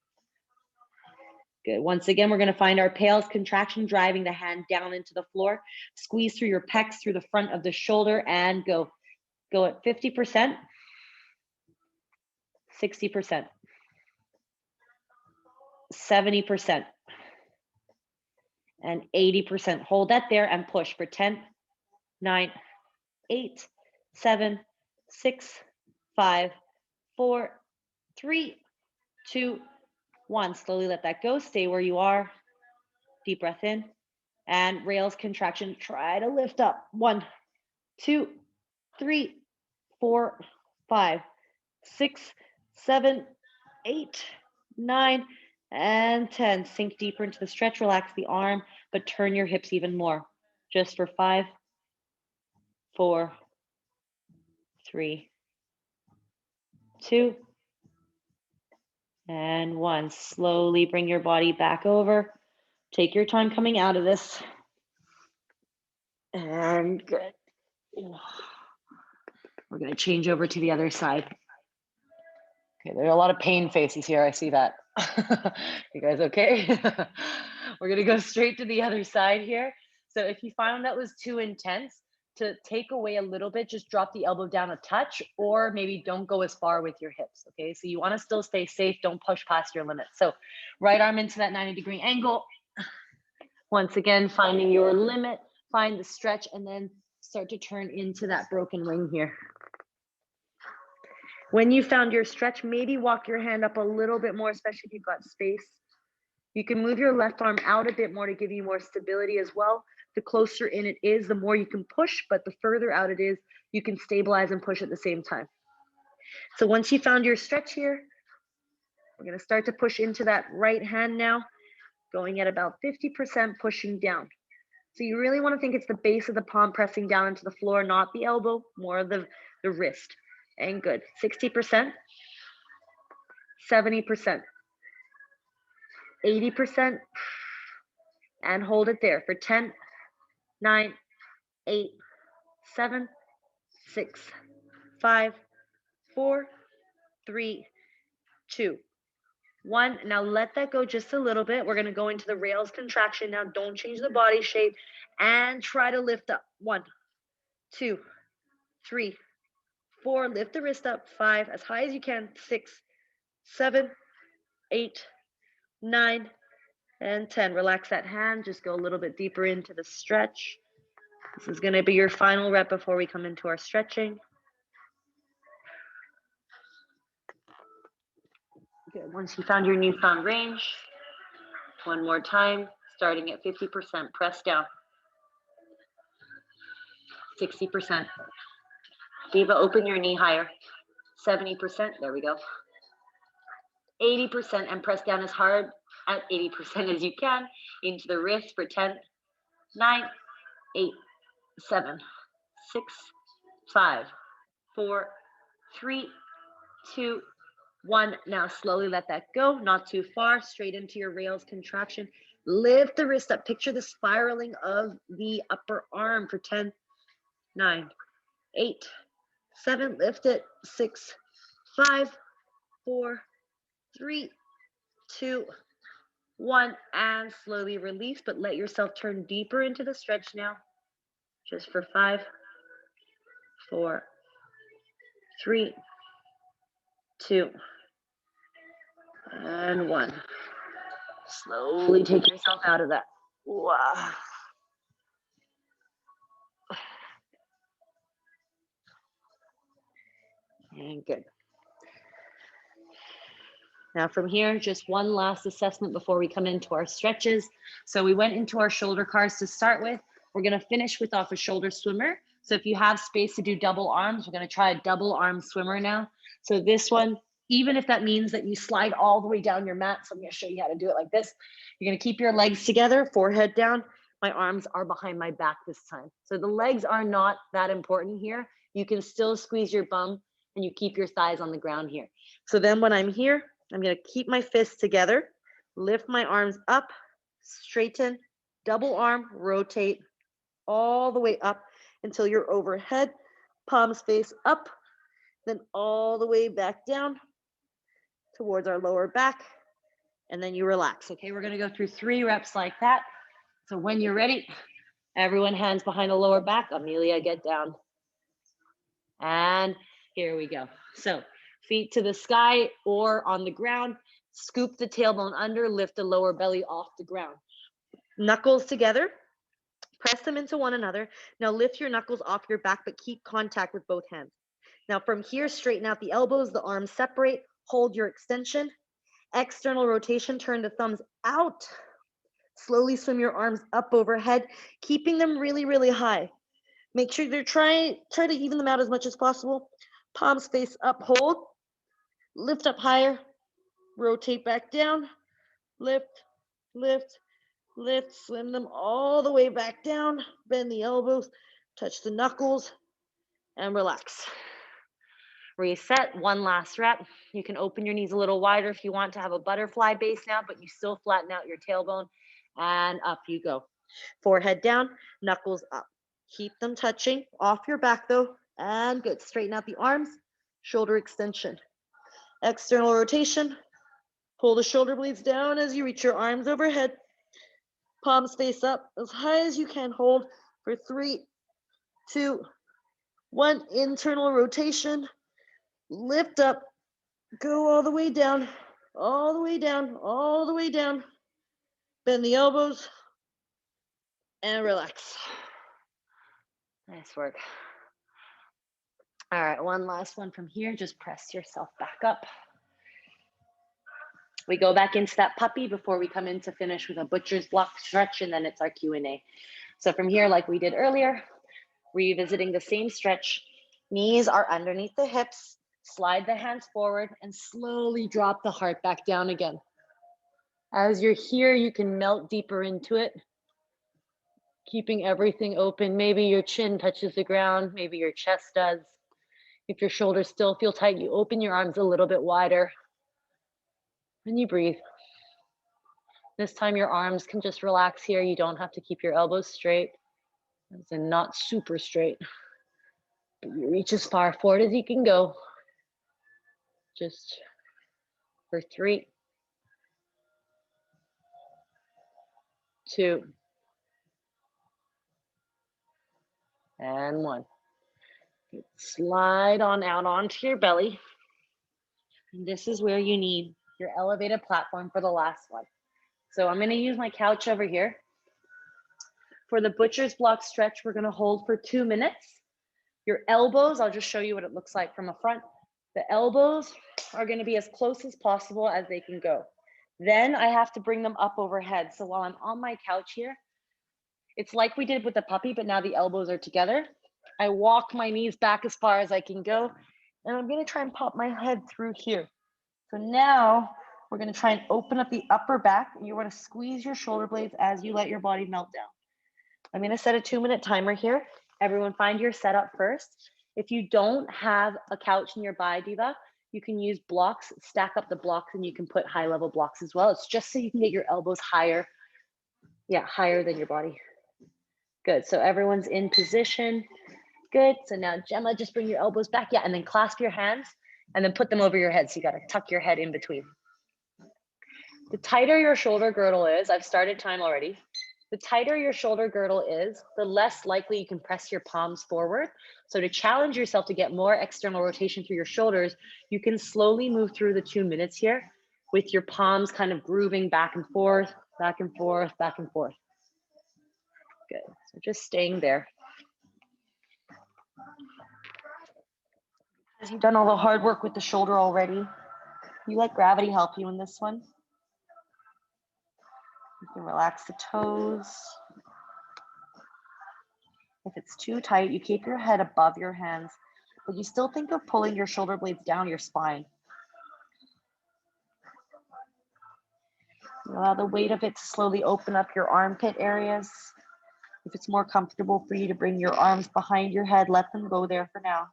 Good. Once again, we're going to find our pales contraction, driving the hand down into the floor. Squeeze through your pecs, through the front of the shoulder, and go. Go at 50%, 60%, 70%, and 80%. Hold that there and push for 10, 9, 8, 7, 6, 5, 4, 3, 2, 1. Slowly let that go. Stay where you are. Deep breath in. And rails contraction. Try to lift up. 1, 2, 3, 4, 5, 6, 7, 8, 9, and 10. Sink deeper into the stretch. Relax the arm, but turn your hips even more. Just for 5, 4, 3, 2, and 1. Slowly bring your body back over. Take your time coming out of this. And good. We're going to change over to the other side. Okay, there are a lot of pain faces here. I see that. You guys okay? We're going to go straight to the other side here. So if you found that was too intense, to take away a little bit, just drop the elbow down a touch, or maybe don't go as far with your hips. Okay, so you want to still stay safe. Don't push past your limit. So right arm into that 90-degree angle. Once again, finding your limit, find the stretch, and then start to turn into that broken ring here. When you found your stretch, maybe walk your hand up a little bit more, especially if you've got space. You can move your left arm out a bit more to give you more stability as well. The closer in it is, the more you can push, but the further out it is, you can stabilize and push at the same time. So once you found your stretch here, we're going to start to push into that right hand now, going at about 50%, pushing down. So you really want to think it's the base of the palm pressing down into the floor, not the elbow, more of the wrist. And good. 60%, 70%, 80%, and hold it there for 10, 9, 8, 7, 6, 5, 4, 3, 2, 1. Now let that go just a little bit. We're going to go into the rails contraction now. Don't change the body shape and try to lift up. 1, 2, 3, 4. Lift the wrist up. 5, as high as you can. 6, 7, 8, 9, and 10. Relax that hand. Just go a little bit deeper into the stretch. This is going to be your final rep before we come into our stretching. Good. Once you found your newfound range, one more time, starting at 50%, press down. 60%. Diva, open your knee higher. 70%, there we go. 80%, and press down as hard at 80% as you can into the wrist for 10, 9, 8, 7, 6, 5, 4, 3, 2, 1. Now slowly let that go, not too far, straight into your rails contraction. Lift the wrist up. Picture the spiraling of the upper arm for 10, 9, 8, 7, lift it, 6, 5, 4, 3, 2, 1, and slowly release, but let yourself turn deeper into the stretch now. Just for 5, 4, 3, 2, and 1. Slowly take yourself out of that. Wow. And good. Now from here, just one last assessment before we come into our stretches. So we went into our shoulder cars to start with. We're going to finish with off a shoulder swimmer. So if you have space to do double arms, we're going to try a double arm swimmer now. So this one, even if that means that you slide all the way down your mat, so I'm going to show you how to do it like this. You're going to keep your legs together, forehead down. My arms are behind my back this time. So the legs are not that important here. You can still squeeze your bum and you keep your thighs on the ground here. So then when I'm here, I'm going to keep my fists together, lift my arms up, straighten, double arm, rotate all the way up until you're overhead. palms face up, then all the way back down towards our lower back, and then you relax. Okay, we're gonna go through 3 reps like that. So when you're ready, everyone hands behind the lower back. Amelia, get down. And here we go. So feet to the sky or on the ground, scoop the tailbone under, lift the lower belly off the ground. Knuckles together, press them into one another. Now lift your knuckles off your back, but keep contact with both hands. Now from here, straighten out the elbows, the arms separate, hold your extension. External rotation, turn the thumbs out. Slowly swim your arms up overhead, keeping them really, really high. Make sure they're try to even them out as much as possible. Palms face up, hold. Lift up higher, rotate back down, lift, lift, lift, swim them all the way back down, bend the elbows, touch the knuckles, and relax. Reset, one last rep. You can open your knees a little wider if you want to have a butterfly base now, but you still flatten out your tailbone, and up you go. Forehead down, knuckles up. Keep them touching, off your back though, and good. Straighten out the arms, shoulder extension. External rotation, pull the shoulder blades down as you reach your arms overhead. Palms face up as high as you can. Hold for 3, 2, 1. Internal rotation. Lift up. Go all the way down. All the way down. All the way down. Bend the elbows. And relax. Nice work. All right, one last one from here. Just press yourself back up. We go back into that puppy before we come in to finish with a butcher's block stretch, and then it's our Q&A. So from here, like we did earlier, revisiting the same stretch. Knees are underneath the hips. Slide the hands forward and slowly drop the heart back down again. As you're here, you can melt deeper into it, keeping everything open. Maybe your chin touches the ground, maybe your chest does. If your shoulders still feel tight, you open your arms a little bit wider and you breathe. This time your arms can just relax here. You don't have to keep your elbows straight, as in not super straight. But you reach as far forward as you can go. Just for 3, 2, and 1. Slide on out onto your belly. And this is where you need your elevated platform for the last one. So I'm going to use my couch over here. For the butcher's block stretch, we're going to hold for 2 minutes. Your elbows, I'll just show you what it looks like from the front. The elbows are going to be as close as possible as they can go. Then I have to bring them up overhead. So while I'm on my couch here, it's like we did with the puppy, but now the elbows are together. I walk my knees back as far as I can go, and I'm going to try and pop my head through here. So now we're going to try and open up the upper back. You want to squeeze your shoulder blades as you let your body melt down. I'm going to set a 2-minute timer here. Everyone find your setup first. If you don't have a couch nearby, Diva, you can use blocks, stack up the blocks, and you can put high-level blocks as well. It's just so you can get your elbows higher. Yeah, higher than your body. Good, so everyone's in position. Good, so now Gemma, just bring your elbows back. Yeah, and then clasp your hands and then put them over your head. So you gotta tuck your head in between. The tighter your shoulder girdle is, I've started time already. The tighter your shoulder girdle is, the less likely you can press your palms forward. So to challenge yourself to get more external rotation through your shoulders, you can slowly move through the 2 minutes here with your palms kind of grooving back and forth, back and forth, back and forth. Good, so just staying there. As you've done all the hard work with the shoulder already, you let gravity help you in this one. You can relax the toes. If it's too tight, you keep your head above your hands, but you still think of pulling your shoulder blades down your spine. Allow the weight of it to slowly open up your armpit areas. If it's more comfortable for you to bring your arms behind your head, let them go there for now.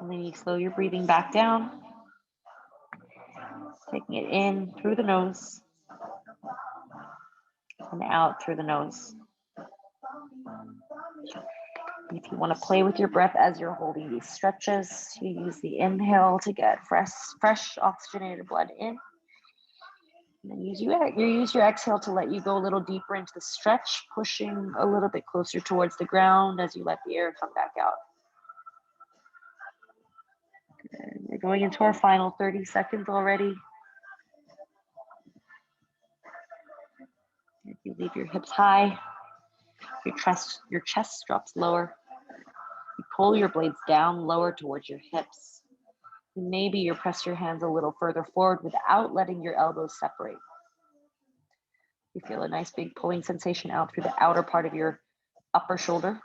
And then you slow your breathing back down, taking it in through the nose and out through the nose. If you want to play with your breath as you're holding these stretches, you use the inhale to get fresh oxygenated blood in. And then use your exhale to let you go a little deeper into the stretch, pushing a little bit closer towards the ground as you let the air come back out. And we're going into our final 30 seconds already. If you leave your hips high, your chest drops lower. You pull your blades down lower towards your hips. And maybe you press your hands a little further forward without letting your elbows separate. You feel a nice big pulling sensation out through the outer part of your upper shoulder.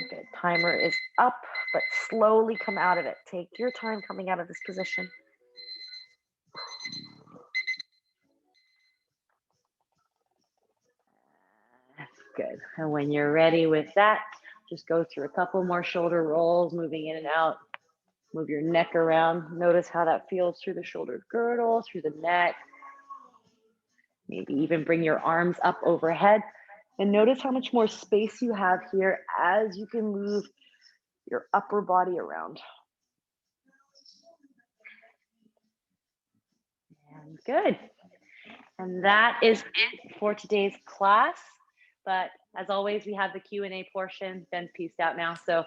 Good. Timer is up, but slowly come out of it. Take your time coming out of this position. Good. And when you're ready with that, just go through a couple more shoulder rolls, moving in and out. Move your neck around. Notice how that feels through the shoulder girdle, through the neck. Maybe even bring your arms up overhead. And notice how much more space you have here as you can move your upper body around. And good. And that is it for today's class. But as always, we have the Q&A portion. Ben's pieced out now. So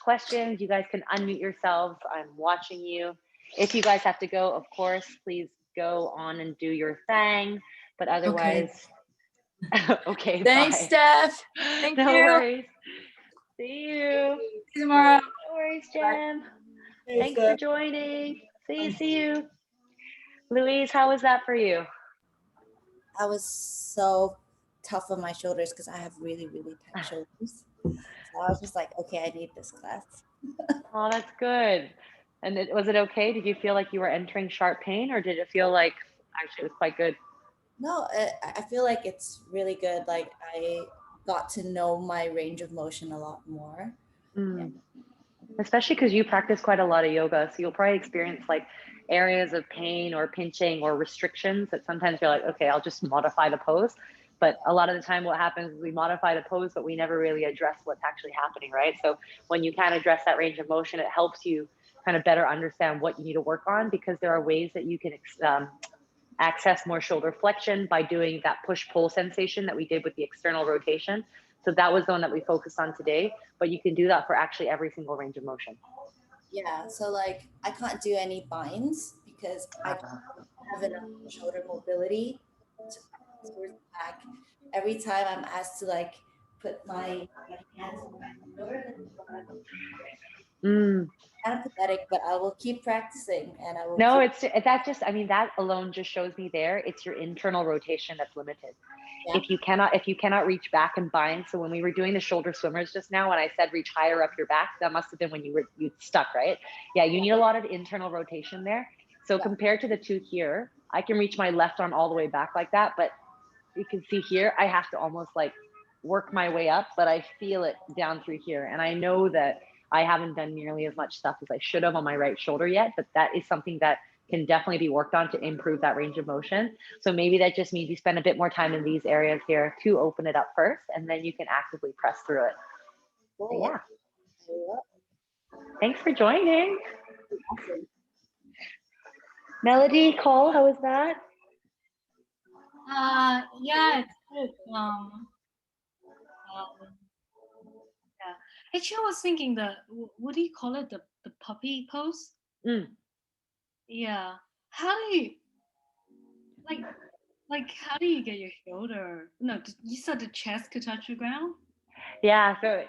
questions, you guys can unmute yourselves. I'm watching you. If you guys have to go, of course, please go on and do your thing. But otherwise, okay, Thanks, bye. Steph. Thank No you. worries. See you. See you tomorrow. No worries, Jen. Thanks for joining. See you. Louise, how was that for you? I was so tough on my shoulders because I have really, really tight shoulders. So I was just like, okay, I need this class. Oh, that's good. And was it okay? Did you feel like you were entering sharp pain, or did it feel like actually it was quite good? No, I feel like it's really good. Like I got to know my range of motion a lot more. Yeah. Especially because you practice quite a lot of yoga. So you'll probably experience like areas of pain or pinching or restrictions that sometimes you're like, okay, I'll just modify the pose. But a lot of the time what happens is we modify the pose, but we never really address what's actually happening, right? So when you can address that range of motion, it helps you kind of better understand what you need to work on, because there are ways that you can access more shoulder flexion by doing that push-pull sensation that we did with the external rotation. So that was the one that we focused on today, but you can do that for actually every single range of motion. Yeah, so like I can't do any binds because I don't have enough shoulder mobility towards the back. Every time I'm asked to like put my hands on my shoulder, kind of pathetic, but I will keep practicing and I will. No, it's that just, I mean, that alone just shows me there, it's your internal rotation that's limited. Yeah. If you cannot reach back and bind. So when we were doing the shoulder swimmers just now, when I said reach higher up your back, that must have been when you stuck, right? Yeah, you need a lot of internal rotation there. So compared to the two here, I can reach my left arm all the way back like that, but you can see here, I have to almost like work my way up, but I feel it down through here. And I know that I haven't done nearly as much stuff as I should have on my right shoulder yet, but that is something that can definitely be worked on to improve that range of motion. So maybe that just means you spend a bit more time in these areas here to open it up first, and then you can actively press through it. So yeah. Thanks for joining. Awesome. Melody, Cole, how was that? Yeah, it's good. Yeah. Actually, I was thinking what do you call it? The puppy pose? Yeah. How do you how do you get your shoulder? No, you said the chest could touch the ground? Yeah, so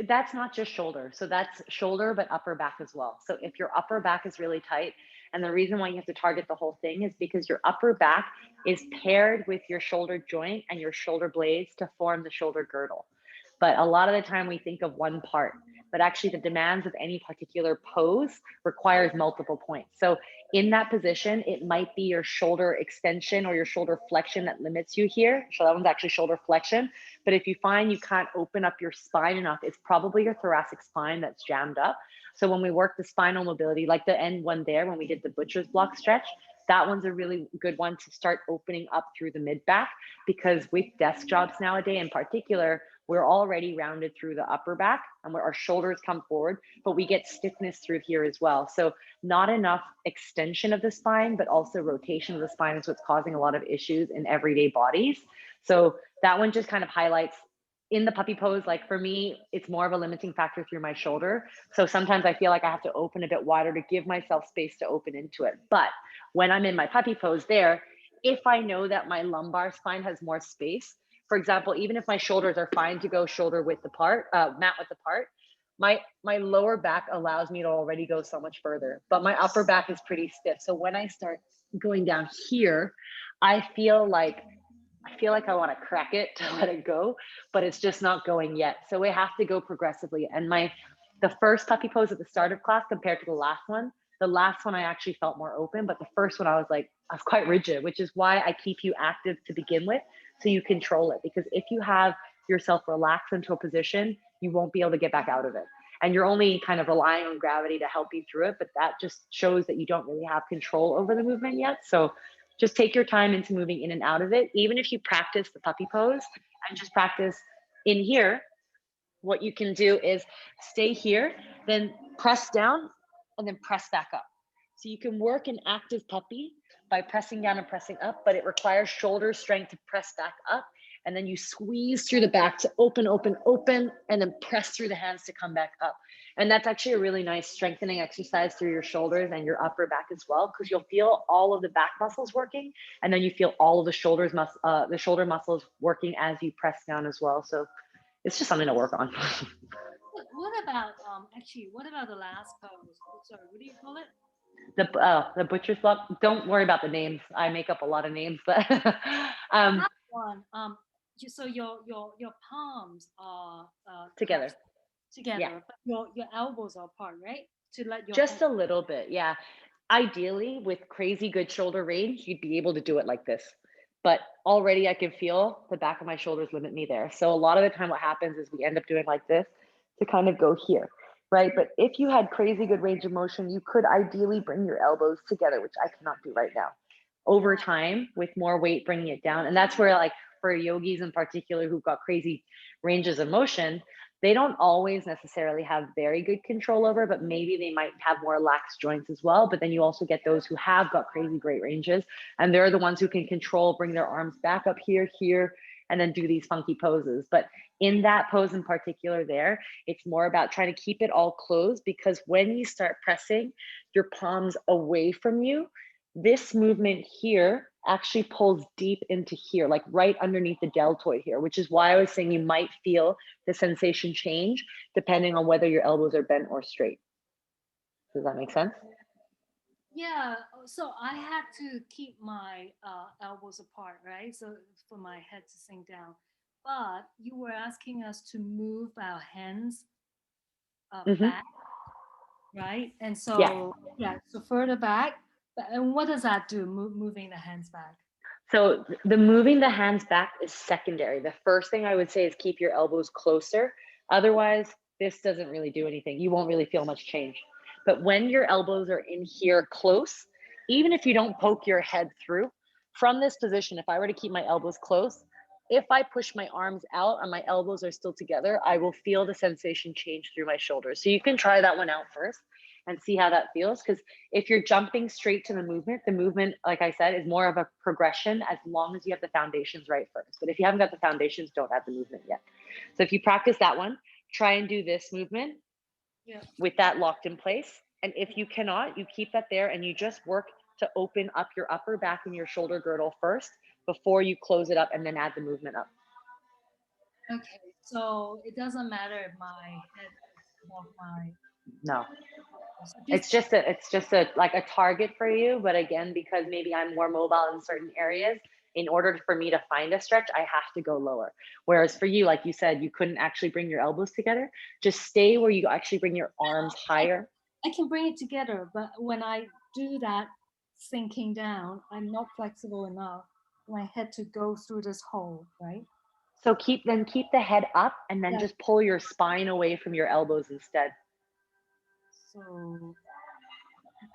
that's not just shoulder. So that's shoulder, but upper back as well. So if your upper back is really tight, and the reason why you have to target the whole thing is because your upper back is paired with your shoulder joint and your shoulder blades to form the shoulder girdle. But a lot of the time we think of one part, but actually the demands of any particular pose requires multiple points. So in that position, it might be your shoulder extension or your shoulder flexion that limits you here. So that one's actually shoulder flexion. But if you find you can't open up your spine enough, it's probably your thoracic spine that's jammed up. So when we work the spinal mobility, like the end one there, when we did the butcher's block stretch, that one's a really good one to start opening up through the mid back, because with desk jobs nowadays in particular, we're already rounded through the upper back and where our shoulders come forward, but we get stiffness through here as well. So not enough extension of the spine, but also rotation of the spine is what's causing a lot of issues in everyday bodies. So that one just kind of highlights in the puppy pose, like for me, it's more of a limiting factor through my shoulder. So sometimes I feel like I have to open a bit wider to give myself space to open into it. But when I'm in my puppy pose there, if I know that my lumbar spine has more space, for example, even if my shoulders are fine to go shoulder width apart, mat width apart, my lower back allows me to already go so much further, but my upper back is pretty stiff. So when I start going down here, I feel like I want to crack it to let it go, but it's just not going yet. So we have to go progressively. And the first puppy pose at the start of class compared to the last one I actually felt more open, but the first one I was quite rigid, which is why I keep you active to begin with, so you control it. Because if you have yourself relax into a position, you won't be able to get back out of it. And you're only kind of relying on gravity to help you through it, but that just shows that you don't really have control over the movement yet. So just take your time into moving in and out of it. Even if you practice the puppy pose and just practice in here, what you can do is stay here, then press down, and then press back up. So you can work an active puppy by pressing down and pressing up, but it requires shoulder strength to press back up. And then you squeeze through the back to open, open, open, and then press through the hands to come back up. And that's actually a really nice strengthening exercise through your shoulders and your upper back as well, because you'll feel all of the back muscles working, and then you feel all of the the shoulder muscles working as you press down as well. So it's just something to work on. What about what about the last pose? Sorry, what do you call it? The butcher's block. Don't worry about the names. I make up a lot of names, but That one. So your palms are together. together, Yeah. but your elbows are apart, right? To let your Just a little bit, yeah. Ideally, with crazy good shoulder range, you'd be able to do it like this. But already I can feel the back of my shoulders limit me there. So a lot of the time what happens is we end up doing like this to kind of go here, right? But if you had crazy good range of motion, you could ideally bring your elbows together, which I cannot do right now. Over time, with more weight, bringing it down. And that's where, like, for yogis in particular who've got crazy ranges of motion, they don't always necessarily have very good control over, but maybe they might have more lax joints as well. But then you also get those who have got crazy great ranges, and they're the ones who can control, bring their arms back up here, and then do these funky poses. But in that pose in particular there, it's more about trying to keep it all closed, because when you start pressing your palms away from you, this movement here actually pulls deep into here, like right underneath the deltoid here, which is why I was saying you might feel the sensation change depending on whether your elbows are bent or straight. Does that make sense? Yeah, so I had to keep my elbows apart, right? So for my head to sink down. But you were asking us to move our hands back, right? And so so further back. And what does that do? Moving the hands back. So the moving the hands back is secondary. The first thing I would say is keep your elbows closer. Otherwise, this doesn't really do anything. You won't really feel much change. But when your elbows are in here close, even if you don't poke your head through, from this position, if I were to keep my elbows close, if I push my arms out and my elbows are still together, I will feel the sensation change through my shoulders. So you can try that one out first and see how that feels. Because if you're jumping straight to the movement, like I said, is more of a progression as long as you have the foundations right first. But if you haven't got the foundations, don't add the movement yet. So if you practice that one, try and do this movement with that locked in place. And if you cannot, you keep that there and you just work to open up your upper back and your shoulder girdle first before you close it up and then add the movement up. Okay, so it doesn't matter if my head is above my. No. It's just a like a target for you, but again, because maybe I'm more mobile in certain areas, in order for me to find a stretch, I have to go lower. Whereas for you, like you said, you couldn't actually bring your elbows together. Just stay where you actually bring your arms higher. I can bring it together, but when I do that sinking down, I'm not flexible enough for my head to go through this hole, right? So keep the head up and then just pull your spine away from your elbows instead.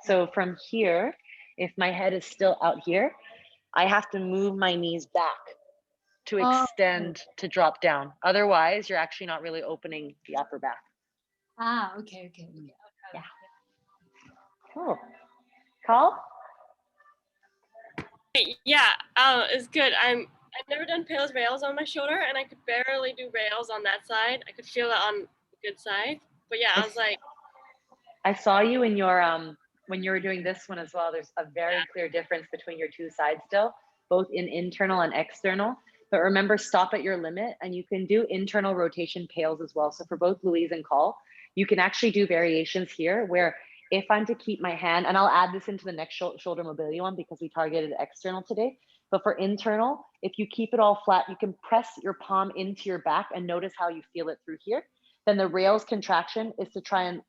So from here, if my head is still out here, I have to move my knees back to Oh, extend to drop down. Otherwise, you're actually not really opening the upper back. okay. Yeah. Cool. Carl? Yeah, it's good. I've never done Pale's rails on my shoulder, and I could barely do rails on that side. I could feel it on the good side, but yeah, I was like, I saw you in your when you were doing this one as well. There's a very clear difference between your two sides still, both in internal and external. But remember, stop at your limit, and you can do internal rotation pails as well. So for both Louise and Call, you can actually do variations here where if I'm to keep my hand, and I'll add this into the next shoulder mobility one because we targeted external today. But for internal, if you keep it all flat, you can press your palm into your back and notice how you feel it through here. Then the rails contraction is to try and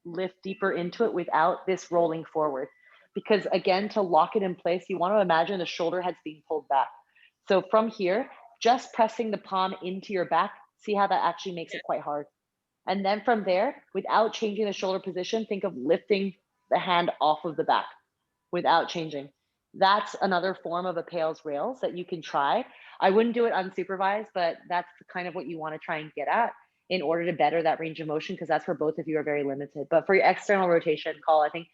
lift deeper into it without this rolling forward. Because again, to lock it in place, you want to imagine the shoulder head's being pulled back. So from here, just pressing the palm into your back, see how that actually makes it quite hard. And then from there, without changing the shoulder position, think of lifting the hand off of the back without changing. That's another form of a Pale's rails that you can try. I wouldn't do it unsupervised, but that's kind of what you want to try and get at in order to better that range of motion, because that's where both of you are very limited. But for your external rotation, Call, I think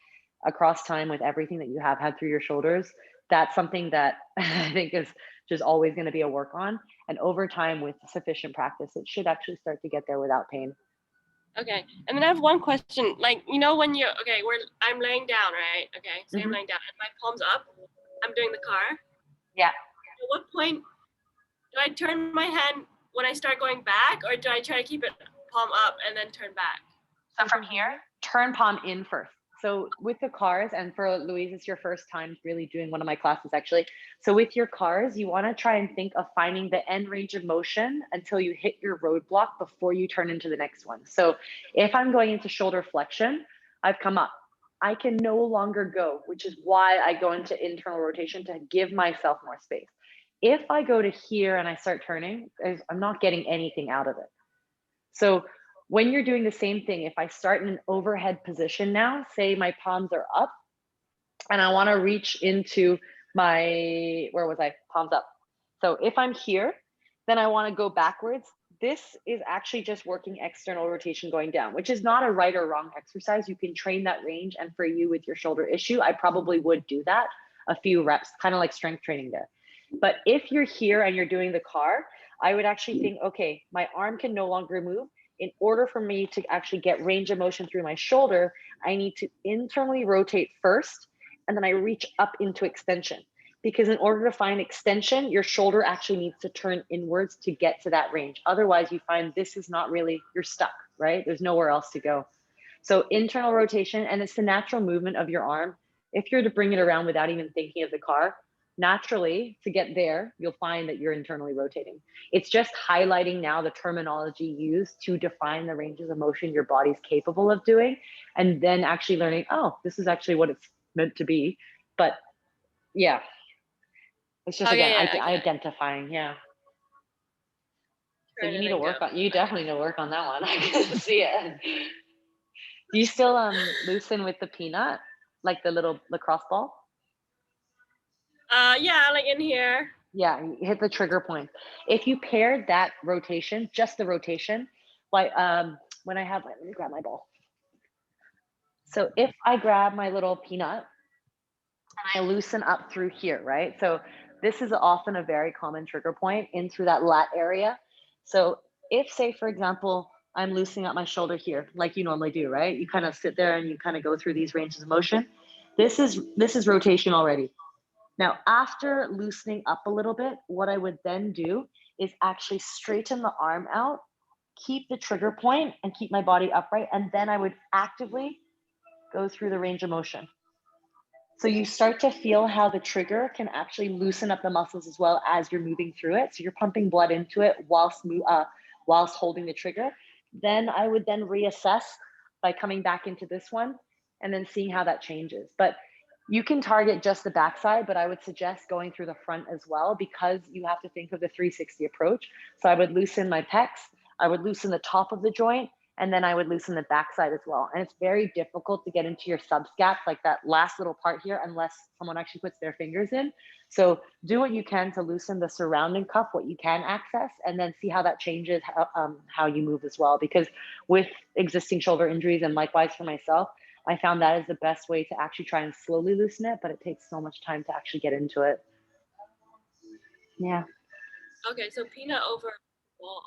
across time with everything that you have had through your shoulders, that's something that I think is just always going to be a work on. And over time with sufficient practice, it should actually start to get there without pain. okay. And then I have one question. Like, you know, when you're okay, I'm laying down, right? Okay, so I'm laying down, and my palms up. I'm doing the car. Yeah. At what point do I turn my hand when I start going back, or do I try to keep it palm up and then turn back? So from here, turn palm in first. So with the cars, and for Louise, it's your first time really doing one of my classes actually. So with your cars, you want to try and think of finding the end range of motion until you hit your roadblock before you turn into the next one. So if I'm going into shoulder flexion, I've come up. I can no longer go, which is why I go into internal rotation to give myself more space. If I go to here and I start turning, I'm not getting anything out of it. So when you're doing the same thing, if I start in an overhead position now, say my palms are up and I want to reach into my, where was I? Palms up. So if I'm here, then I want to go backwards. This is actually just working external rotation going down, which is not a right or wrong exercise. You can train that range. And for you with your shoulder issue, I probably would do that a few reps, kind of like strength training there. But if you're here and you're doing the car, I would actually think, okay, my arm can no longer move. In order for me to actually get range of motion through my shoulder, I need to internally rotate first, and then I reach up into extension. Because in order to find extension, your shoulder actually needs to turn inwards to get to that range. Otherwise, you find this is not really, you're stuck, right? There's nowhere else to go. So internal rotation, and it's the natural movement of your arm. If you're to bring it around without even thinking of the car, naturally to get there, you'll find that you're internally rotating. It's just highlighting now the terminology used to define the ranges of motion your body's capable of doing, and then actually learning, oh, this is actually what it's meant to be. But yeah, it's just Okay, again, yeah, okay. identifying, yeah. So Trying you to need to think work of- on, you definitely need to work on that one. I can see it. Do you still loosen with the peanut, like the little lacrosse ball? Yeah, like in here. Yeah, you hit the trigger point. If you paired that rotation, just the rotation, like when I have, let me grab my ball. So if I grab my little peanut and I loosen up through here, right? So this is often a very common trigger point in through that lat area. So if, say, for example, I'm loosening up my shoulder here, like you normally do, right? You kind of sit there and you kind of go through these ranges of motion. This is rotation already. Now, after loosening up a little bit, what I would then do is actually straighten the arm out, keep the trigger point, and keep my body upright. And then I would actively go through the range of motion. So you start to feel how the trigger can actually loosen up the muscles as well as you're moving through it. So you're pumping blood into it whilst holding the trigger. Then I would then reassess by coming back into this one and then seeing how that changes. But you can target just the backside, but I would suggest going through the front as well, because you have to think of the 360 approach. So I would loosen my pecs, I would loosen the top of the joint, And then I would loosen the backside as well. And it's very difficult to get into your subscap, like that last little part here, unless someone actually puts their fingers in. So do what you can to loosen the surrounding cuff, what you can access, and then see how that changes how you move as well. Because with existing shoulder injuries, and likewise for myself, I found that is the best way to actually try and slowly loosen it, but it takes so much time to actually get into it. Yeah. Okay, so peanut over ball.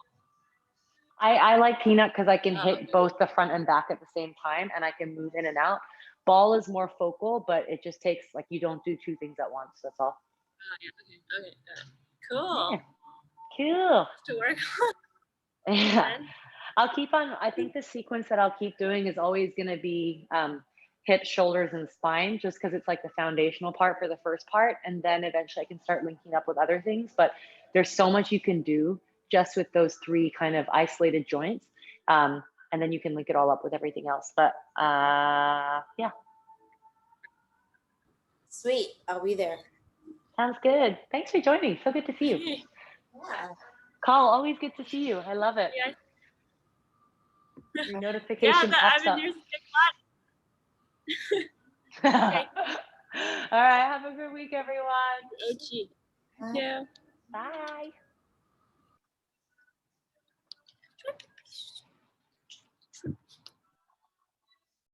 I like peanut because I can Oh, hit okay. both the front and back at the same time, and I can move in and out. Ball is more focal, but it just takes, like, you don't do two things at once. That's all. Yeah, okay, got it. Cool. Yeah. Cool. To work Yeah. on. I'll keep on. I think the sequence that I'll keep doing is always going to be hips, shoulders, and spine, just because it's like the foundational part for the first part. And then eventually I can start linking up with other things. But there's so much you can do just with those three kind of isolated joints. And then you can link it all up with everything else. But yeah, Sweet. I'll be there. sounds good. Thanks for joining. So good to see you. Yeah. Call, always good to see you. I love it. Yeah. Your Yeah, notification that pops I've up. been using it a lot. All right. Have a good week, everyone. Ochi. Yeah. Bye.